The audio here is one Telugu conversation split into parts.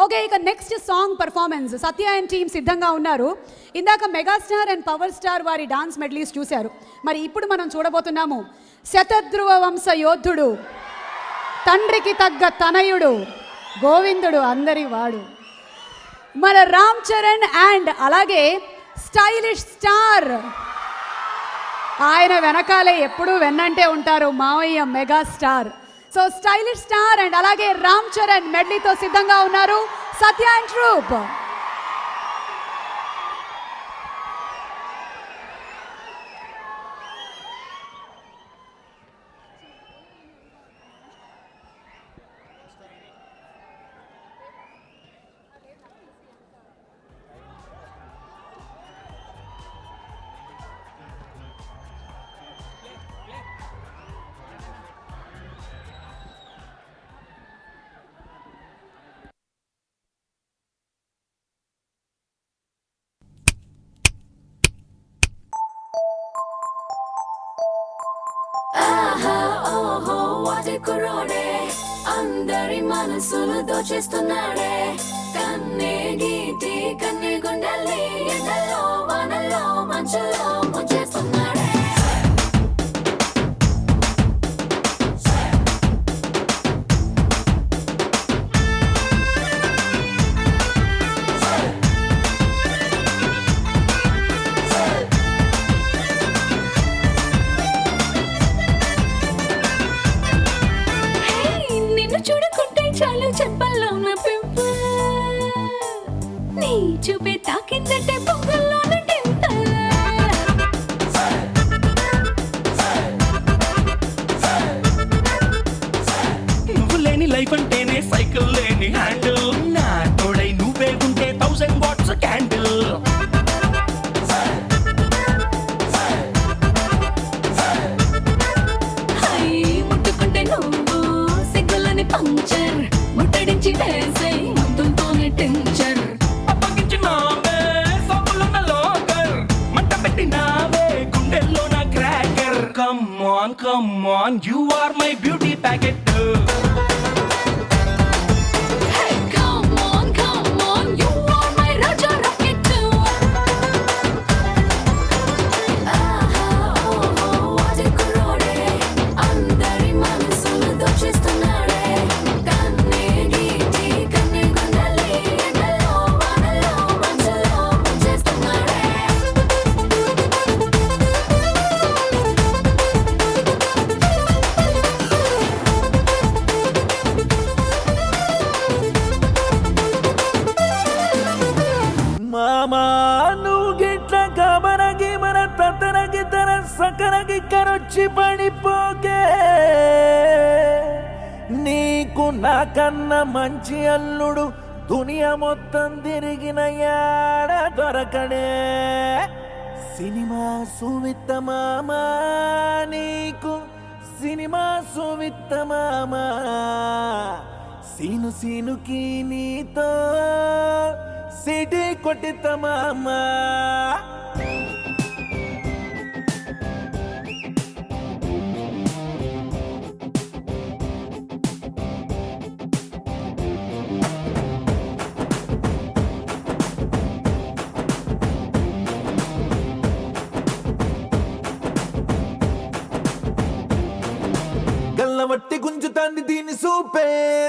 ఓకే, ఇక next song performance. Satya and team సిద్ధంగా ఉన్నారు. ఇందాక మెగాస్టార్ అండ్ పవర్ స్టార్ వారి డాన్స్ మెడ్లీస్ చూశారు. మరి ఇప్పుడు మనం చూడబోతున్నాము శతధ్రువ వంశ యోధుడు, తండ్రికి తగ్గ తనయుడు, గోవిందుడు అందరి వాడు, మన రామ్ చరణ్ అండ్ అలాగే స్టైలిష్ స్టార్. ఆయన వెనకాలే ఎప్పుడూ వెన్నంటే ఉంటారు మావయ్య megastar. So stylish star and అలాగే రామ్ చరణ్ మెడ్లీతో సిద్ధంగా ఉన్నారు సత్య అండ్ ట్రూప్. కుర్రోడే అందరి మనసులు దోచేస్తున్నాడే, కన్నే గీటి కన్నే గుండెల్ని ఎండల్లో వానల్లో మంచులో ముంచేస్తున్నాడే. చూడుకుంటే చాలు చెప్పల్లో నా పింపుల్, నీ చూపే తాకిందంటే పొంగల్లోన టింపుల్. నువ్వు లేని లైఫ్ అంటేనే సైకిల్ లేని హ్యాండిల్, నా తోడై నువ్వే ఉంటే 1000 వాట్స్ క్యాండిల్. ముట్టుకుంటే నువ్వు సిగ్గులని పంచర్, ముట్టడించి వేసే మందులతోనే టించర్. అప్పగించినావే సబ్బులున్న లోకర్, మంట పెట్టినావే గుండెల్లో నా cracker. Come on you are my beauty packet. మామా నువ్వు గిట్ల గమనగి మన తతనగి తన సకనగి కరొచ్చి పడిపోకే, నీకు నాకన్నా మంచి అల్లుడు దునియా మొత్తం తిరిగిన యాడ దొరకడే. సినిమా సువిత్త మామా, నీకు సినిమా సువిత్త మామా, సీను సీనుకి నీతో సిటీ కొట్టిత మామా. గల్లవట్టి గుంజుతాంది దీని సూపే,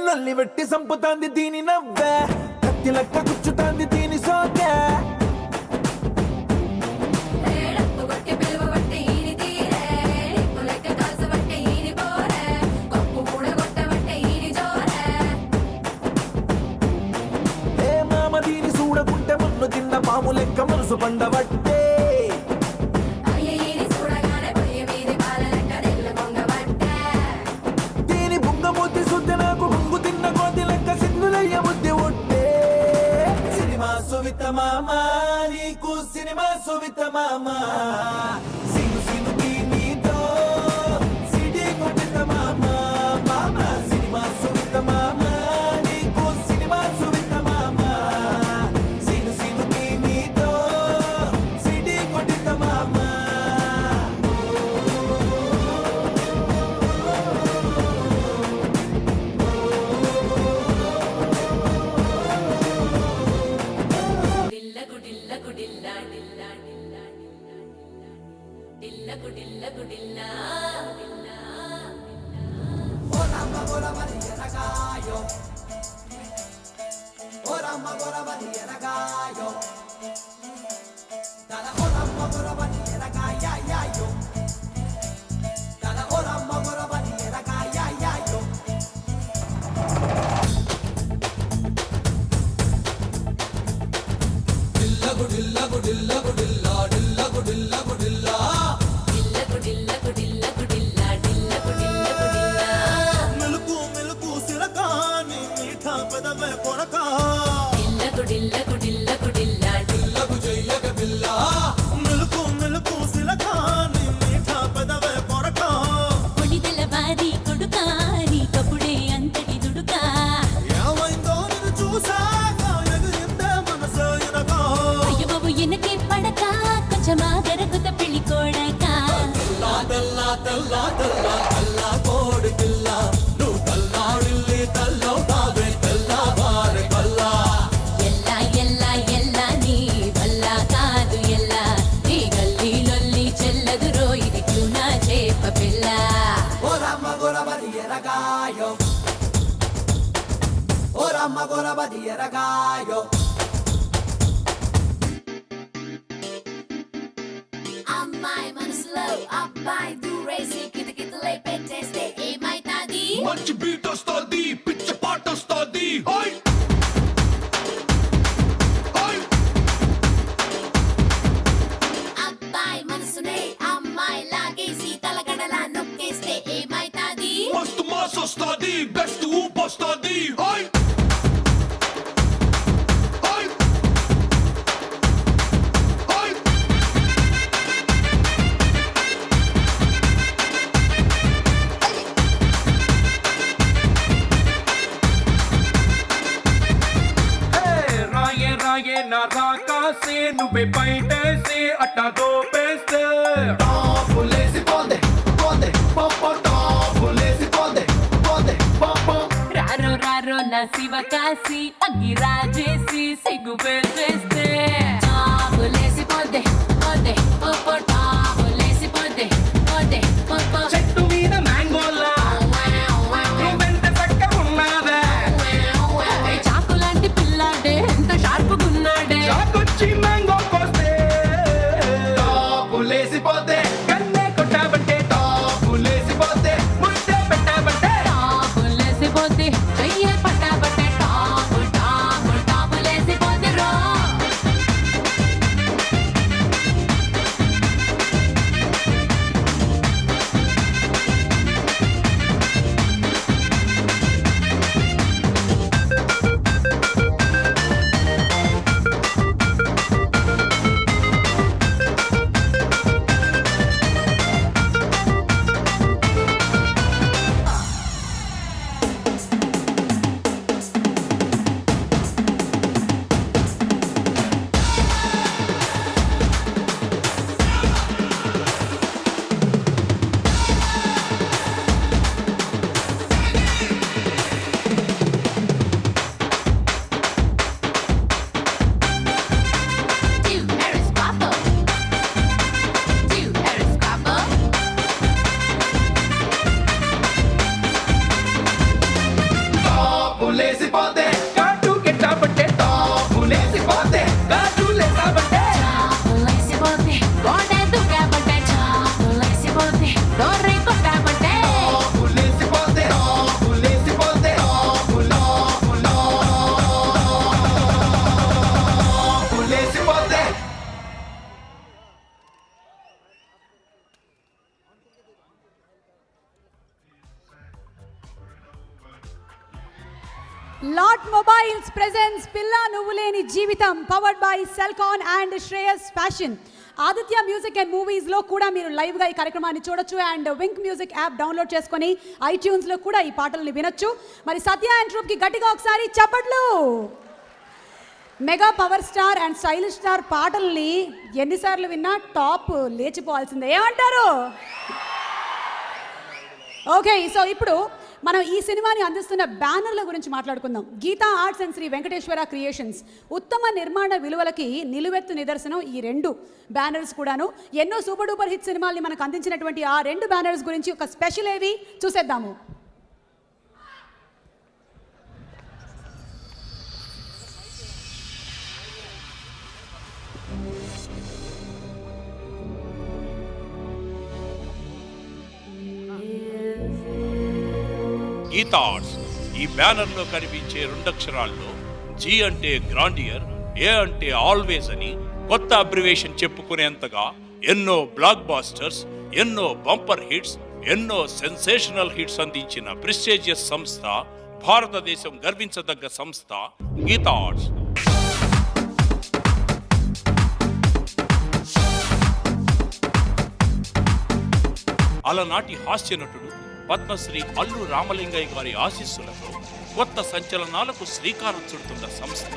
లల్లి వట్టి సంపుతాంది దీని నవ్వే, కత్తి లెక్క గుచ్చుతాంది దీని సోకే. ఏ మామ దీని చూడకుంటే మన్ను తిన్న పాము లెక్క మనసు పండబట్టే, దీని బుంగమూతి శుద్ధి నాకు బుంగు తిన్న కోతి లెక్క సింగులయ్య బుద్ధి ఉట్టే. సినిమా సువిత మామా, నీకు సినిమా సువిత మామా, సీను సీనుకి నీతో సిటీ కొట్టిత మామా. మామా సినిమా సువిత మామా, నీకు సినిమా సువిత మామా, సీను సీనుకి నీతో సిటీ కొట్టిత మామా. గుడిల్ల గుడిల్ల గుడిల్ల గుడిల్ల గుడిల్ల గుడిల్ల డిల్ల గుడిల్ల గుడిల్ల మెలుకు మెలుకు సిరకాని మీఠా పెదవే కొరక డిల్ల గుడిల్ల గుడిల్ల గుడిల్ల పిల్లకు చెయ్యక పిల్ల మెలుకు మెలుకు సిరకాని మీఠా పెదవే కొరక కొడిదల బారి కొడుకా నీకప్పుడే అంతటి దుడుకా ఏమైందో నిన్ను చూసాక ఎగిరిందే మనసు ఎనగా అయ్య బాబు ఎనకే పడక కొంచెం ఆగరకుత పెళ్లి కోడక తెల్లా తెల్లా తెల్లా తెల్లా కోడి పిల్ల నువ్వు తల్లాడిల్లి తల్లవుతావే తెల్లవారే కల్లా ఎల్లా ఎల్లా ఎల్లా నీ వల్ల కాదు ఎల్లా నీ గల్లీ లొల్లి చెల్లదురో ఇది క్యూనా చేప పిల్ల ఓరమ్మ గొరబది ఎరగాయో ఓరమ్మ గొరబది ఎరగాయో అమ్మాయి మనసులో అబ్బాయి దూరేసి కితకితలై పెట్టేస్తే ఏమైతాది మంచి బీట్ వస్తుంది పిచ్చ పాట వస్తుంది హై హై అబ్బాయి మనసునే అమ్మాయి లాగేసి తలగడలా నొక్కేస్తే ఏమైతాది మస్తు మాస్ వస్తుంది బెస్ట్ ఊప్ వస్తుంది హై హై హై రాయే రాయే నా రాకాసే నువ్వే బయటేసి అట్టా దోపేస్తే టాపులేసి పోందే పోందే పప్ప టాపులేసి పోందే పోందే పప్ప రారో రారో నా శివ కాసి అగ్గి రాజేసి సిగ్గు పెట్టేస్తే టాబులేసి పోతే పోతే పోపో టాబులేసి పోతే పోతే పోపో చెట్టు మీద మ్యాంగోలా నువ్వెంత చక్క ఉన్నావే చాకు లాంటి పిల్లాడే ఎంత షార్పుగున్నాడే చాకొచ్చి మ్యాంగో కోస్తే టాపులేసి పోతే కన్నే కొట్టాబంటే టాపులేసి పోతే ముద్దే పెట్టాబంటే టాబులేసి పోతే చెయ్యే పట్టాబట్టే టాబు టాబు టాబులేసి పోతే రో టాపులేసి పోతే కాటు కెట్టాబంటే టాపులేసి పోతే కాటు లేసాబంటే లేసిపోతే గోడే దుకాబట్టే చాపు లేసిపోతే డోర్రి కొట్టాబట్టే టాపులేసి పోతే టాపులేసి పోతే టాపులేసి పోతే లాట్ మొబైల్స్ ప్రెజెన్స్ పిల్ల నువ్వు లేని జీవితం powered by Celkon and Shreyas fashion. Aditya music and మూవీస్లో కూడా మీరు లైవ్గా ఈ కార్యక్రమాన్ని చూడొచ్చు and wink music app download చేసుకొని ఐట్యూన్స్లో కూడా ఈ పాటల్ని వినొచ్చు. మరి సత్య అండ్ ట్రూప్కి గట్టిగా ఒకసారి చప్పట్లు. Mega power star and stylish star పాటల్ని ఎన్నిసార్లు విన్నా టాప్ లేచిపోవాల్సిందే, ఏమంటారు? ఓకే, సో ఇప్పుడు మనం ఈ సినిమాని అందిస్తున్న బ్యానర్ల గురించి మాట్లాడుకుందాం. Geetha arts and Sri Venkateswara creations ఉత్తమ నిర్మాణ విలువలకి నిలువెత్తు నిదర్శనం ఈ 2 బ్యానర్స్ కూడాను. ఎన్నో సూపర్ డూపర్ హిట్ సినిమాల్ని మనకు అందించినటువంటి ఆ 2 బ్యానర్స్ గురించి ఒక స్పెషల్ ఏవి చూసేద్దాము. గీతా ఆర్ట్స్ ఈ బ్యానర్ లో కనిపించే 2 అక్షరాల్లో జీ అంటే గ్రాండియర్, ఏ అంటే ఆల్వేస్ అని కొత్త అబ్రివేషన్ చెప్పుకునేంతగా ఎన్నో బ్లాక్ బాస్టర్స్, ఎన్నో బంపర్ హిట్స్, ఎన్నో సెన్సేషనల్ హిట్స్ అందించిన ప్రెస్టీజియస్ సంస్థ, భారతదేశం గర్వించదగ్గ సంస్థ గీతా ఆర్ట్స్. అలనాటి హాస్య నటుడు పద్మశ్రీ అల్లు రామలింగయ్య గారి ఆశీస్సులతో కొత్త సంచలనాలకు శ్రీకారం చుడుతున్న సంస్థ.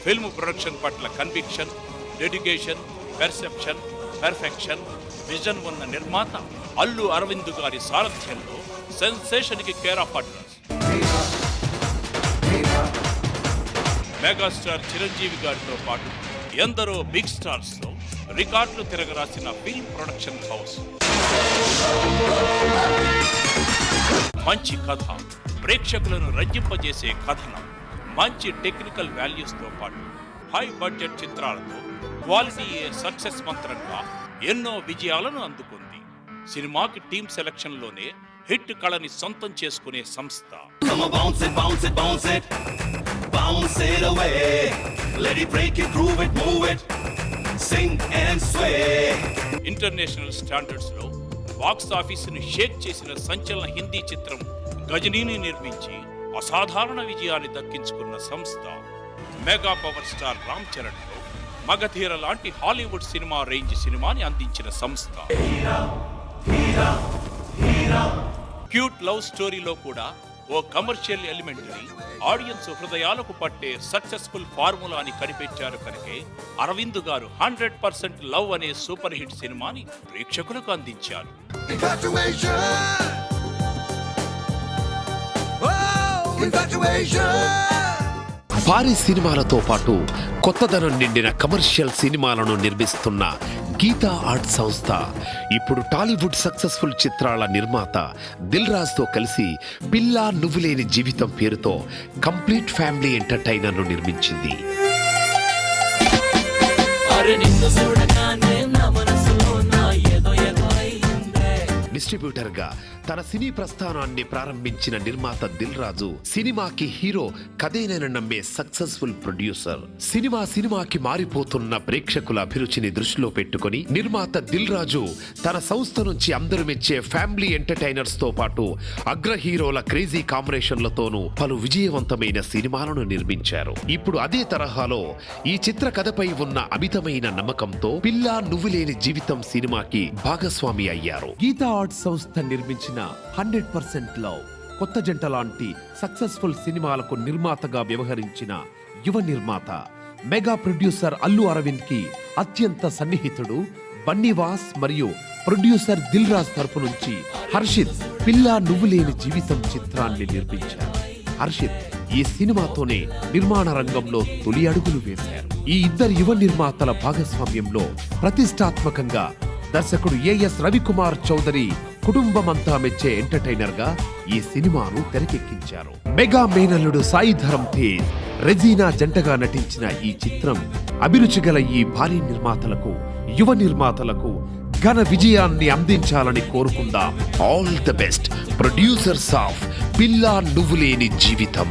ఫిల్మ్ ప్రొడక్షన్ పట్ల conviction, dedication, perception, perfection, vision ఉన్న నిర్మాత అల్లు అరవింద్ గారి సారథ్యంలో సెన్సేషన్ కి care of address. Megastar Chiranjeevi గారితో పాటు ఎందరో బిగ్ స్టార్స్ తో రికార్డులు తిరగరాసిన ఫిల్మ్ ప్రొడక్షన్ హౌస్. మంచి కథ, ప్రేక్షకులను రంజింపజేసే కథనం, మంచి టెక్నికల్ వాల్యూస్ తో పాటు హై బడ్జెట్ చిత్రాలతో క్వాలిటీయే సక్సెస్ మంత్రంగా ఎన్నో విజయాలను అందుకుంది. సినిమాకి టీమ్ సెలక్షన్ లోనే హిట్ కళని సొంతం చేసుకునే సంస్థ. Come on, bounce it, bounce it, bounce it. Bounce it away. Let it break it, groove it, move it. Sing and sway. International standards లో బాక్స్ ఆఫీస్ ని షేక్ చేసిన సంచలన హిందీ చిత్రం గజనీని నిర్మించి అసాధారణ విజయాన్ని దక్కించుకున్న సంస్థ. Mega power star Ram Charan తో మగధీర లాంటి హాలీవుడ్ సినిమా రేంజ్ సినిమాని అందించిన సంస్థ. క్యూట్ లవ్ స్టోరీలో కూడా ఓ కమర్షియల్ ఎలిమెంట్ని ఆడియన్స్ హృదయాలకు పట్టే సక్సెస్ఫుల్ ఫార్ములాని కనిపెట్టారు కనుకే అరవింద్ గారు 100% లవ్ అనే సూపర్ హిట్ సినిమాని ప్రేక్షకులకు అందించారు. భారీ సినిమాలతో పాటు కొత్తదనం నిండిన కమర్షియల్ సినిమాలను నిర్మిస్తున్న గీతా ఆర్ట్ సంస్థ ఇప్పుడు టాలీవుడ్ సక్సెస్ఫుల్ చిత్రాల నిర్మాత దిల్ రాజ్ తో కలిసి పిల్లా నువ్వులేని జీవితం పేరుతో కంప్లీట్ ఫ్యామిలీ ఎంటర్టైనర్ ను నిర్మించింది. డిస్ట్రిబ్యూటర్ గా తన సినీ ప్రస్థానాన్ని ప్రారంభించిన నిర్మాత దిల్ రాజు సినిమాకి హీరో, కథేనని నమ్మే సక్సెస్ఫుల్ ప్రొడ్యూసర్. సినిమాకి మారిపోతున్న ప్రేక్షకుల అభిరుచిని దృష్టిలో పెట్టుకుని నిర్మాత దిల్ రాజు తన సంస్థ నుంచి అందరూ మెచ్చే ఫ్యామిలీ ఎంటర్టైనర్స్ తో పాటు అగ్ర హీరోల క్రేజీ కాంబినేషన్లతోనూ పలు విజయవంతమైన సినిమాలను నిర్మించారు. ఇప్పుడు అదే తరహాలో ఈ చిత్ర కథపై ఉన్న అమితమైన నమ్మకంతో పిల్లా నువ్వులేని జీవితం సినిమాకి భాగస్వామి అయ్యారు. గీతా ఆర్ట్స్ సంస్థ నిర్మించిన 100% లవ్, కొత్త జంట లాంటి సక్సెస్ఫుల్ సినిమాలకు నిర్మాతగా వ్యవహరించిన యువ నిర్మాత, మెగా ప్రొడ్యూసర్ అల్లు అరవింద్ కి అత్యంత సన్నిహితుడు బన్నీవాస్ మరియు ప్రొడ్యూసర్ దిల్ రాజ్ తరపు నుంచి హర్షిత్ పిల్లా నువ్వులేని జీవితం చిత్రాన్ని నిర్మించారు. హర్షిత్ ఈ సినిమాతోనే నిర్మాణ రంగంలో తొలి అడుగులు వేశారు. ఈ ఇద్దరు యువ నిర్మాతల భాగస్వామ్యంలో ప్రతిష్టాత్మకంగా దర్శకుడు ఏఎస్ రవికుమార్ చౌదరి కుటుంబమంతా మెచ్చే ఎంటర్టైనర్ గా ఈ సినిమాను తెరకెక్కించారు. మెగా మేనల్లుడు సాయి ధరమ్ తేజ్, రెజీనా జంటగా నటించిన ఈ చిత్రం అభిరుచి గల ఈ భారీ నిర్మాతలకు, యువ నిర్మాతలకు ఘన విజయాన్ని అందించాలని కోరుకుందాం. All the best producers of పిల్లా నువ్వులేని జీవితం.